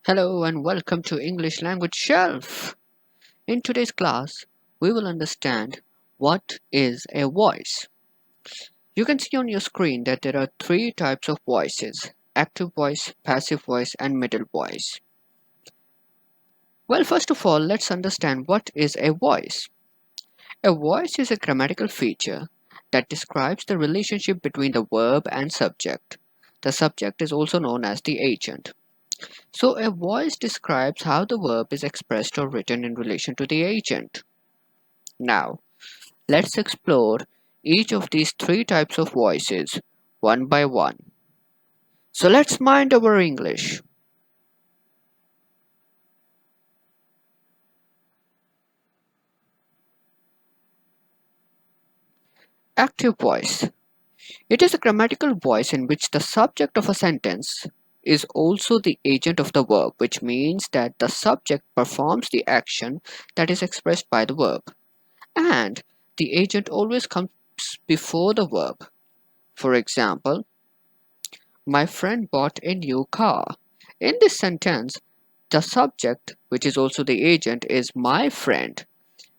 Hello and welcome to English Language Shelf. In today's class, we will understand what is a voice. You can see on your screen that there are three types of voices: active voice, passive voice, and middle voice. Well, first of all, let's understand what is a voice. A voice is a grammatical feature that describes the relationship between the verb and subject. The subject is also known as the agent. So a voice describes how the verb is expressed or written in relation to the agent. Now, let's explore each of these three types of voices one by one. So let's mind our English. Active voice. It is a grammatical voice in which the subject of a sentence is also the agent of the verb, which means that the subject performs the action that is expressed by the verb. And the agent always comes before the verb. For example, my friend bought a new car. In this sentence, the subject, which is also the agent, is my friend,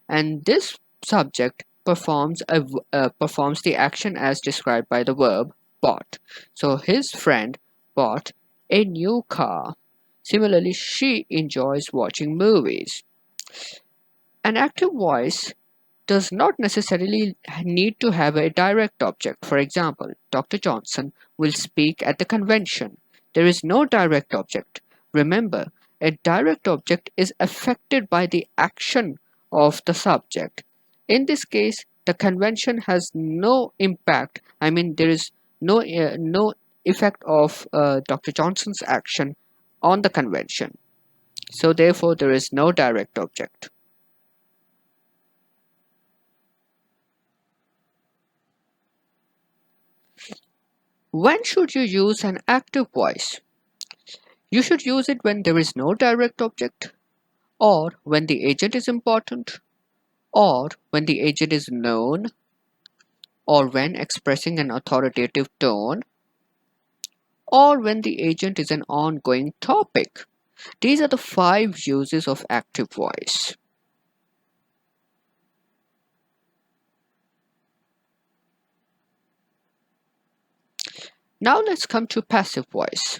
and this subject performs the action as described by the verb bought. So his friend bought a new car. Similarly, she enjoys watching movies. An active voice does not necessarily need to have a direct object. For example, Dr. Johnson will speak at the convention. There is no direct object. Remember, a direct object is affected by the action of the subject. In this case, the convention has no impact. There is no effect of Dr. Johnson's action on the convention. So, therefore, there is no direct object. When should you use an active voice? You should use it when there is no direct object, or when the agent is important, or when the agent is known, or when expressing an authoritative tone, or when the agent is an ongoing topic. These are the 5 uses of active voice. Now let's come to passive voice.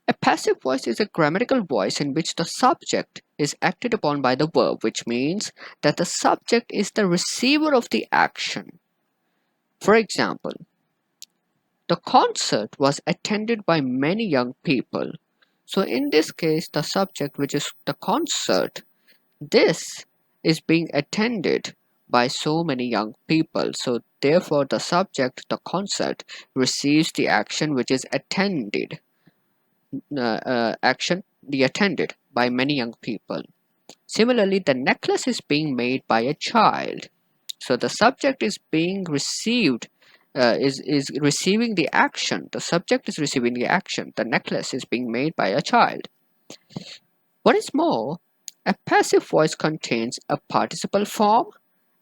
A passive voice is a grammatical voice in which the subject is acted upon by the verb, which means that the subject is the receiver of the action. For example, the concert was attended by many young people. So in this case, the subject, which is the concert, this is being attended by so many young people. So therefore, the subject, the concert, receives the action which is attended. The attended by many young people. Similarly, the necklace is being made by a child. So the subject is being received, is receiving the action. The subject is receiving the action. The necklace is being made by a child. What is more, a passive voice contains a participle form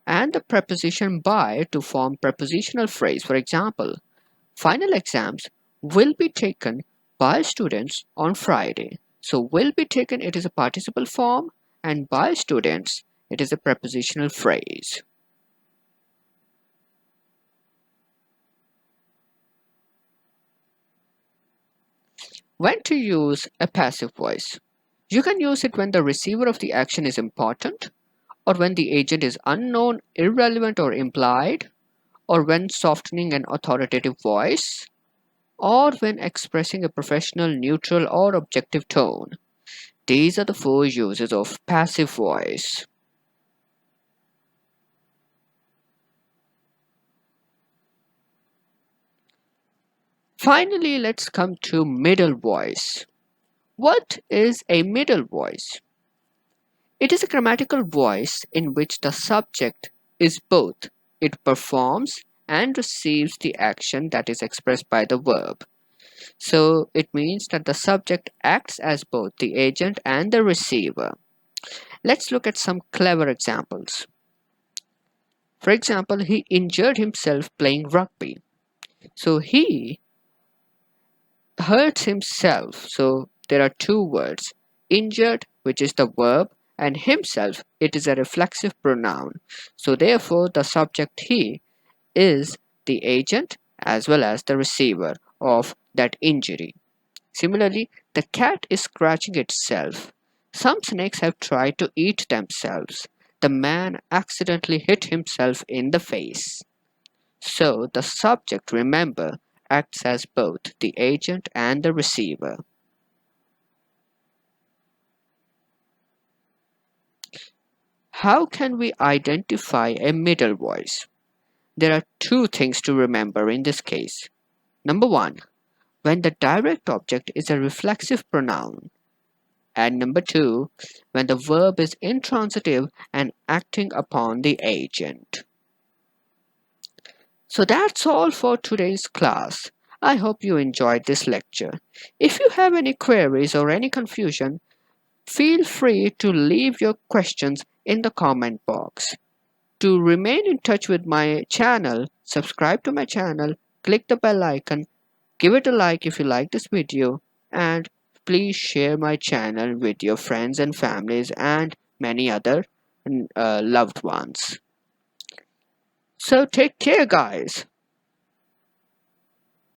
and the preposition by to form prepositional phrase. For example, final exams will be taken by students on Friday. So will be taken, it is a participle form, and by students it is a prepositional phrase. When to use a passive voice? You can use it when the receiver of the action is important, or when the agent is unknown, irrelevant, or implied, or when softening an authoritative voice, or when expressing a professional, neutral, or objective tone. These are the 4 uses of passive voice. Finally, let's come to middle voice. What is a middle voice? It is a grammatical voice in which the subject is both. It performs and receives the action that is expressed by the verb. So it means that the subject acts as both the agent and the receiver. Let's look at some clever examples. For example, he injured himself playing rugby. So he hurts himself. So there are two words, injured, which is the verb, and himself, it is a reflexive pronoun. So therefore, the subject he is the agent as well as the receiver of that injury. Similarly, the cat is scratching itself. Some snakes have tried to eat themselves. The man accidentally hit himself in the face. So the subject, remember, acts as both the agent and the receiver. How can we identify a middle voice? There are two things to remember in this case. Number one, when the direct object is a reflexive pronoun. And number two, when the verb is intransitive and acting upon the agent. So that's all for today's class. I hope you enjoyed this lecture. If you have any queries or any confusion, feel free to leave your questions in the comment box. To remain in touch with my channel, subscribe to my channel, click the bell icon, give it a like if you like this video, and please share my channel with your friends and families and many other loved ones. So take care, guys.